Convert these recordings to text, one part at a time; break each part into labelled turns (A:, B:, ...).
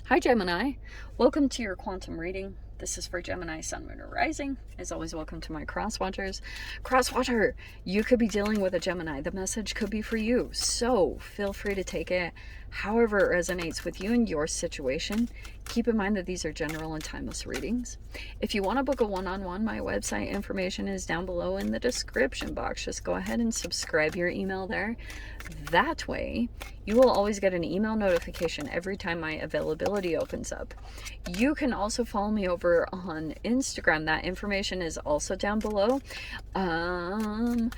A: Hi Gemini, welcome to your quantum reading. This is for Gemini, Sun, Moon, or Rising. As always, welcome to my cross-watchers. Cross-watcher, you could be dealing with a Gemini. The message could be for you, so feel free to take it however it resonates with you and your situation. Keep in mind that these are general and timeless readings. If you want to book a one-on-one, my website information is down below in the description box. Just go ahead and subscribe your email there. That way, you will always get an email notification every time my availability opens up. You can also follow me over on Instagram. That information is also down below. Yeah,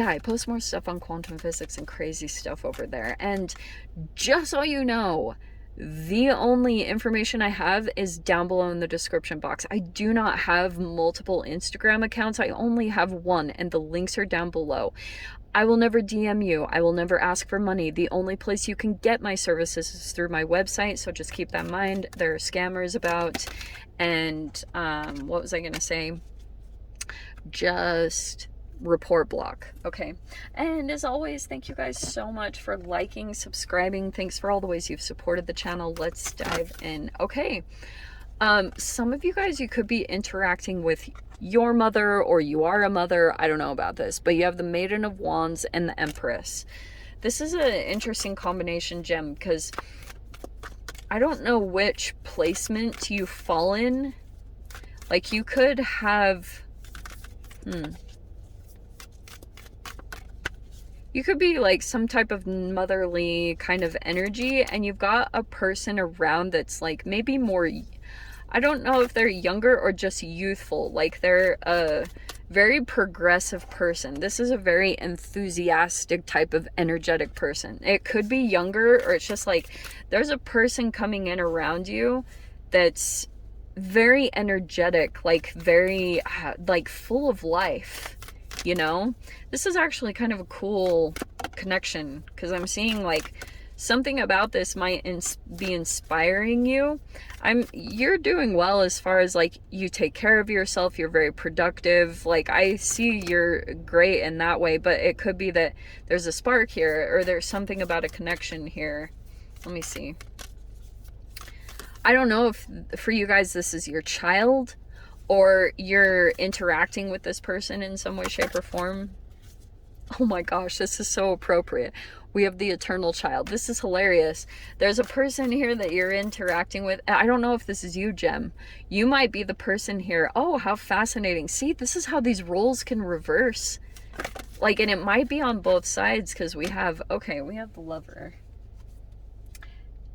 A: I post more stuff on quantum physics and crazy stuff over there. And just so you know, the only information I have is down below in the description box. I do not have multiple Instagram accounts. I only have one, and the links are down below. I will never DM you. I will never ask for money. The only place you can get my services is through my website, so just keep that in mind. There are scammers about. And what was I going to say? Just report block. Okay. And as always, thank you guys so much for liking, subscribing. Thanks for all the ways you've supported the channel. Let's dive in. Okay. Some of you guys, you could be interacting with your mother, or you are a mother. I don't know about this, but you have the Maiden of Wands and the Empress. This is an interesting combination, Gem, because I don't know which placement you fall in. Like, you could have you could be like some type of motherly kind of energy, and you've got a person around that's like maybe more, I don't know if they're younger or just youthful. Like, they're a very progressive person. This is a very enthusiastic type of energetic person. It could be younger, or it's just like there's a person coming in around you that's very energetic, like very like full of life, you know? This is actually kind of a cool connection, because I'm seeing like something about this might be inspiring you. You're doing well as far as like you take care of yourself. You're very productive. Like, I see you're great in that way, but it could be that there's a spark here, or there's something about a connection here. Let me see. I don't know if for you guys this is your child, or you're interacting with this person in some way, shape, or form. Oh my gosh, this is so appropriate. We have the eternal child. This is hilarious. There's a person here that you're interacting with. I don't know if this is you, Gem. You might be the person here. Oh, how fascinating. See, this is how these roles can reverse. Like, and it might be on both sides, because we have the Lover.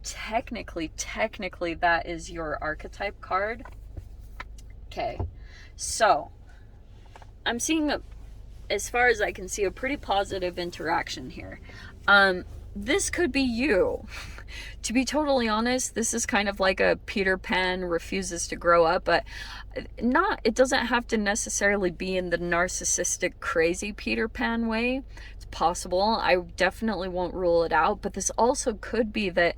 A: Technically, that is your archetype card. Okay, so I'm seeing as far as I can see, a pretty positive interaction here. This could be you. To be totally honest, this is kind of like a Peter Pan refuses to grow up, but it doesn't have to necessarily be in the narcissistic, crazy Peter Pan way. It's possible. I definitely won't rule it out, but this also could be that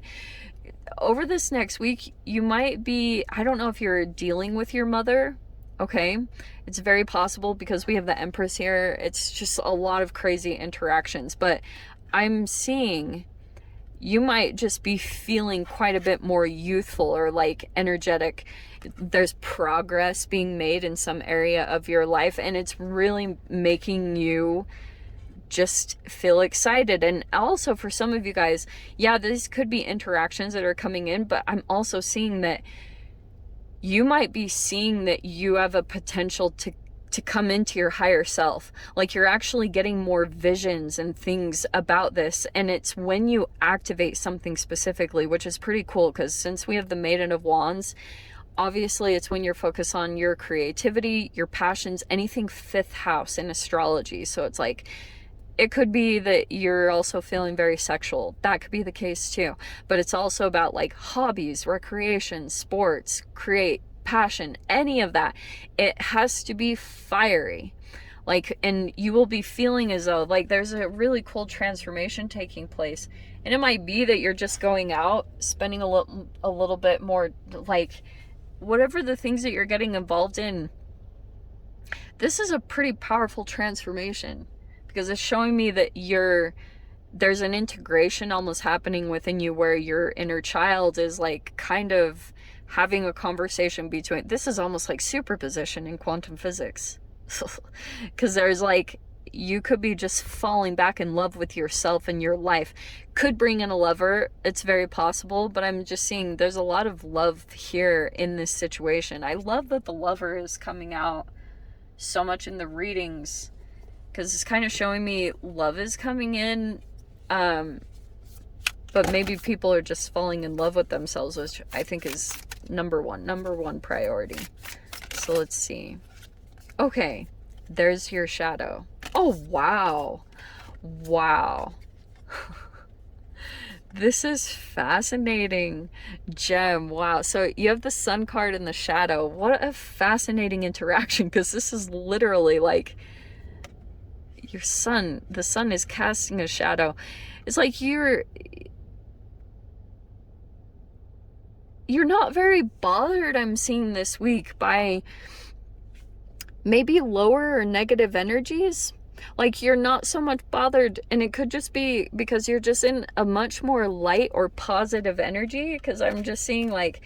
A: over this next week, you might be, I don't know if you're dealing with your mother. Okay, it's very possible, because we have the Empress here. It's just a lot of crazy interactions, but I'm seeing you might just be feeling quite a bit more youthful, or like energetic. There's progress being made in some area of your life, and it's really making you just feel excited. And also for some of you guys, yeah, these could be interactions that are coming in, but I'm also seeing that you might be seeing that you have a potential to come into your higher self. Like, you're actually getting more visions and things about this. And it's when you activate something specifically, which is pretty cool, because since we have the Maiden of Wands, obviously it's when you're focused on your creativity, your passions, anything 5th house in astrology. So it's like, it could be that you're also feeling very sexual. That could be the case too. But it's also about like hobbies, recreation, sports, passion, any of that. It has to be fiery. Like, and you will be feeling as though like there's a really cool transformation taking place. And it might be that you're just going out, spending a little bit more, like whatever the things that you're getting involved in. This is a pretty powerful transformation, because it's showing me that there's an integration almost happening within you where your inner child is like kind of having a conversation between, this is almost like superposition in quantum physics. Because there's like, you could be just falling back in love with yourself and your life. Could bring in a lover, it's very possible, but I'm just seeing there's a lot of love here in this situation. I love that the lover is coming out so much in the readings, because it's kind of showing me love is coming in, but maybe people are just falling in love with themselves, which I think is number one priority. So let's see. Okay, there's your shadow. Oh, wow. Wow. This is fascinating, Gem. Wow. So you have the sun card in the shadow. What a fascinating interaction, because this is literally like your sun. The sun is casting a shadow. It's like you're not very bothered, I'm seeing this week, by maybe lower or negative energies. Like you're not so much bothered, and it could just be because you're just in a much more light or positive energy. Because I'm just seeing, like,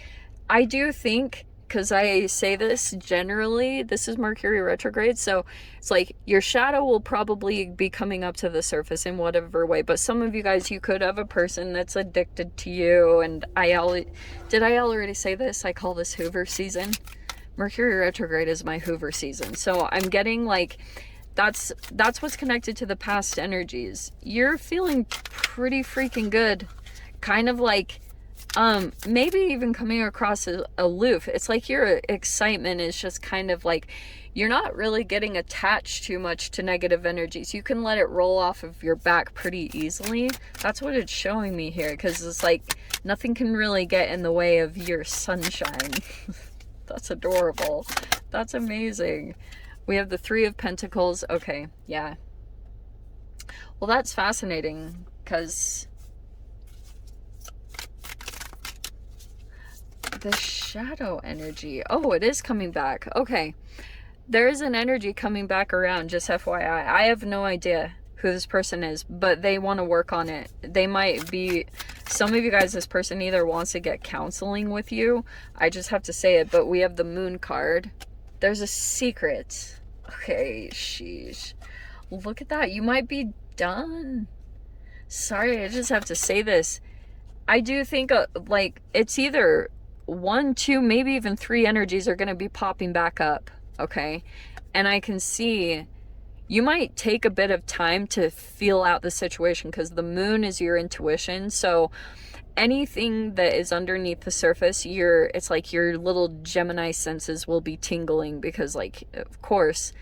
A: I do think, because I say this generally, this is Mercury retrograde, so it's like your shadow will probably be coming up to the surface in whatever way. But some of you guys, you could have a person that's addicted to you, and did I already say this? I call this Hoover season. Mercury retrograde is my Hoover season. So I'm getting like, that's what's connected to the past energies. You're feeling pretty freaking good. Kind of like, maybe even coming across as aloof. It's like your excitement is just kind of like, you're not really getting attached too much to negative energies. You can let it roll off of your back pretty easily. That's what it's showing me here, because it's like nothing can really get in the way of your sunshine. That's adorable. That's amazing. We have the Three of Pentacles. Okay, yeah. Well, that's fascinating, because the shadow energy. Oh, it is coming back. Okay. There is an energy coming back around, just FYI. I have no idea who this person is, but they want to work on it. They might be, some of you guys, this person either wants to get counseling with you. I just have to say it, but we have the Moon card. There's a secret. Okay, sheesh. Look at that. You might be done. Sorry, I just have to say this. I do think, like, it's either 1, 2, maybe even 3 energies are going to be popping back up. Okay? And I can see you might take a bit of time to feel out the situation, because the moon is your intuition. So anything that is underneath the surface, it's like your little Gemini senses will be tingling, because, like, of course,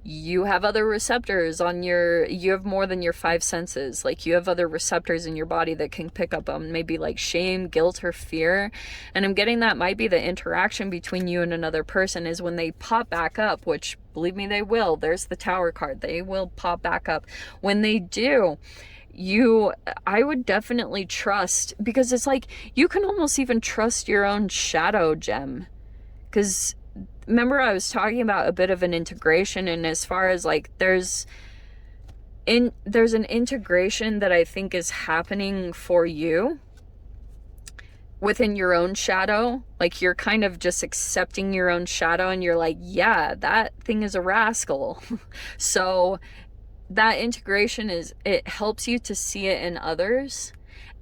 A: you have other receptors you have more than your 5 senses. Like, you have other receptors in your body that can pick up on maybe like shame, guilt, or fear. And I'm getting that might be the interaction between you and another person is when they pop back up, which, believe me, they will. There's the Tower card. They will pop back up. When they do, I would definitely trust, because it's like you can almost even trust your own shadow, Gem. Because remember, I was talking about a bit of an integration, and as far as like there's an integration that I think is happening for you within your own shadow. Like, you're kind of just accepting your own shadow, and you're like, yeah, that thing is a rascal. So that integration it helps you to see it in others.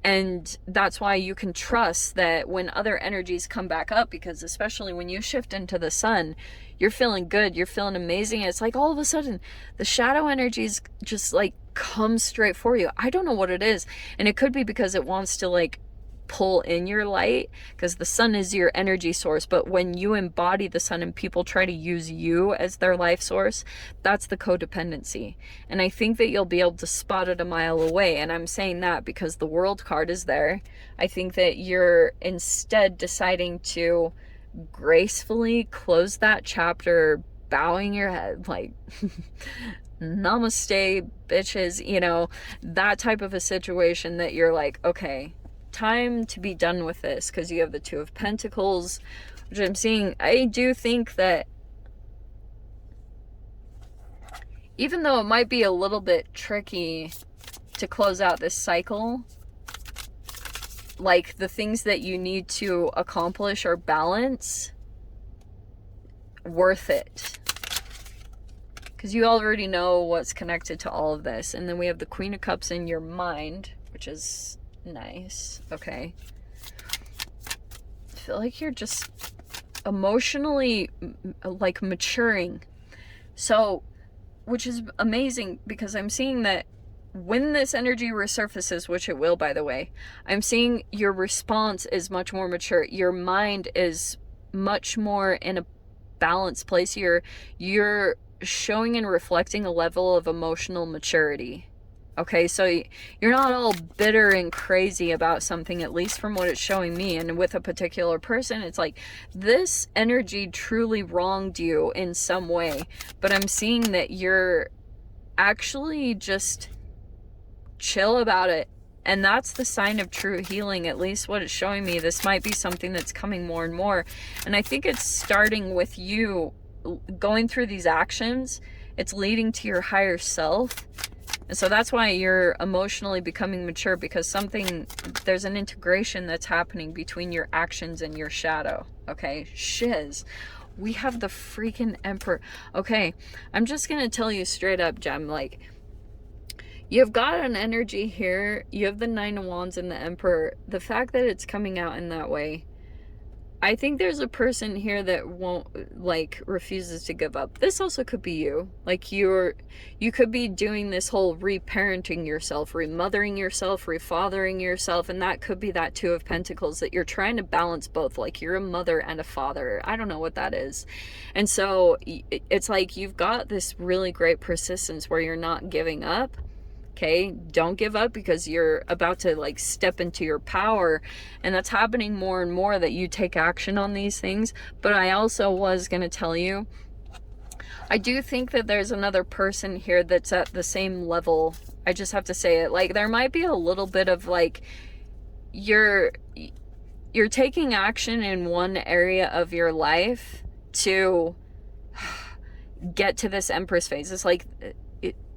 A: And that's why you can trust that when other energies come back up, because especially when you shift into the sun, you're feeling good, you're feeling amazing. It's like all of a sudden the shadow energies just like come straight for you. I don't know what it is. And it could be because it wants to like pull in your light, because the sun is your energy source. But when you embody the sun and people try to use you as their life source, that's the codependency. And I think that you'll be able to spot it a mile away. And I'm saying that because the World card is there. I think that you're instead deciding to gracefully close that chapter, bowing your head like namaste, bitches, you know, that type of a situation that you're like, okay, time to be done with this, because you have the Two of Pentacles, which I'm seeing. I do think that even though it might be a little bit tricky to close out this cycle, like the things that you need to accomplish or balance, worth it. Because you already know what's connected to all of this. And then we have the Queen of Cups in your mind, which is nice. Okay. I feel like you're just emotionally like maturing. So, which is amazing, because I'm seeing that when this energy resurfaces, which it will, by the way, I'm seeing your response is much more mature. Your mind is much more in a balanced place. You're showing and reflecting a level of emotional maturity. Okay, so you're not all bitter and crazy about something, at least from what it's showing me. And with a particular person, it's like this energy truly wronged you in some way. But I'm seeing that you're actually just chill about it. And that's the sign of true healing, at least what it's showing me. This might be something that's coming more and more. And I think it's starting with you going through these actions. It's leading to your higher self. And so that's why you're emotionally becoming mature, because there's an integration that's happening between your actions and your shadow. Okay, shiz. We have the freaking Emperor. Okay, I'm just going to tell you straight up, Gem, like, you've got an energy here. You have the Nine of Wands and the Emperor. The fact that it's coming out in that way, I think there's a person here that refuses to give up. This also could be you. Like you could be doing this whole reparenting yourself, remothering yourself, refathering yourself, and that could be that Two of Pentacles, that you're trying to balance both. Like you're a mother and a father. I don't know what that is. And so it's like you've got this really great persistence where you're not giving up. Okay, don't give up, because you're about to like step into your power, and that's happening more and more, that you take action on these things. But I also was going to tell you, I do think that there's another person here that's at the same level. I just have to say it. Like there might be a little bit of like you're taking action in one area of your life to get to this Empress phase. It's like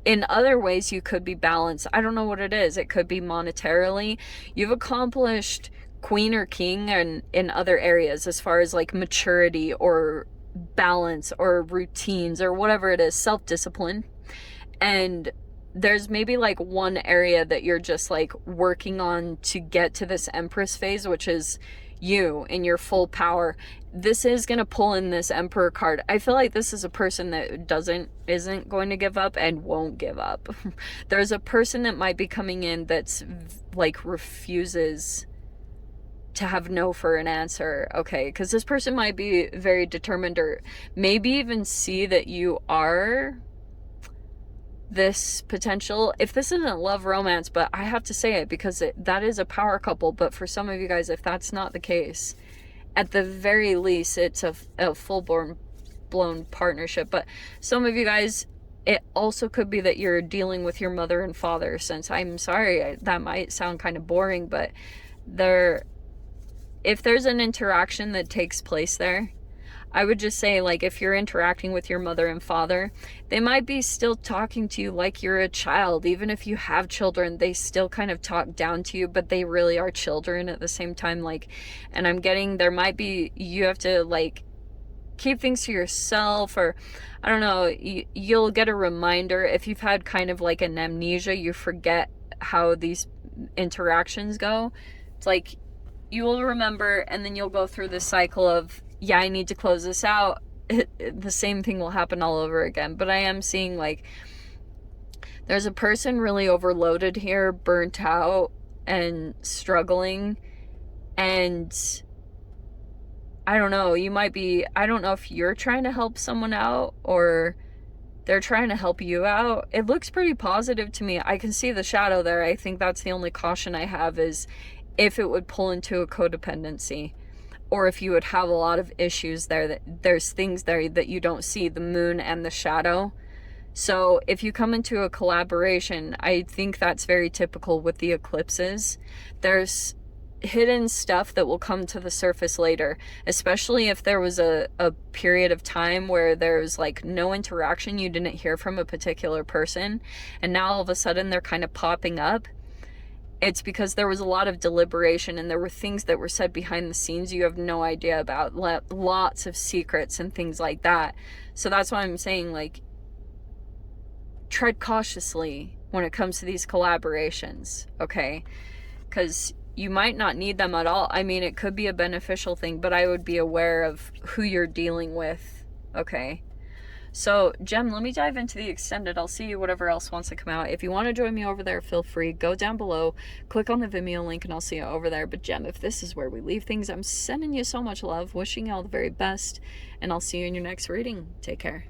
A: in other ways you could be balanced. I don't know what it is. It could be monetarily. You've accomplished Queen or King and in other areas as far as like maturity or balance or routines or whatever it is, self-discipline. And there's maybe like one area that you're just like working on to get to this Empress phase, which is you in your full power. This is going to pull in this Emperor card. I feel like this is a person that isn't going to give up and won't give up. There's a person that might be coming in that's like refuses to have no for an answer. Okay, because this person might be very determined, or maybe even see that you are this potential. If this isn't love romance, but I have to say it because that is a power couple. But for some of you guys, if that's not the case, at the very least it's a full-blown partnership. But some of you guys, it also could be that you're dealing with your mother and father, since I'm sorry, that might sound kind of boring, but if there's an interaction that takes place there, I would just say, like, if you're interacting with your mother and father, they might be still talking to you like you're a child. Even if you have children, they still kind of talk down to you, but they really are children at the same time. Like, and I'm getting, there might be, you have to like keep things to yourself, or I don't know, you'll get a reminder. If you've had kind of like an amnesia, you forget how these interactions go. It's like you will remember, and then you'll go through this cycle of, yeah, I need to close this out. The same thing will happen all over again. But I am seeing like there's a person really overloaded here, burnt out and struggling. And I don't know, you might be, I don't know if you're trying to help someone out or they're trying to help you out. It looks pretty positive to me. I can see the shadow there. I think that's the only caution I have, is if it would pull into a codependency, or if you would have a lot of issues there, that there's things there that you don't see, the moon and the shadow. So if you come into a collaboration, I think that's very typical with the eclipses. There's hidden stuff that will come to the surface later, especially if there was a period of time where there's like no interaction, you didn't hear from a particular person, and now all of a sudden they're kind of popping up. It's because there was a lot of deliberation and there were things that were said behind the scenes you have no idea about, lots of secrets and things like that. So that's why I'm saying, like, tread cautiously when it comes to these collaborations, okay? Because you might not need them at all. I mean, it could be a beneficial thing, but I would be aware of who you're dealing with, okay? So, Gem, let me dive into the extended. I'll see whatever else wants to come out. If you want to join me over there, feel free. Go down below, click on the Vimeo link, and I'll see you over there. But, Gem, if this is where we leave things, I'm sending you so much love, wishing you all the very best, and I'll see you in your next reading. Take care.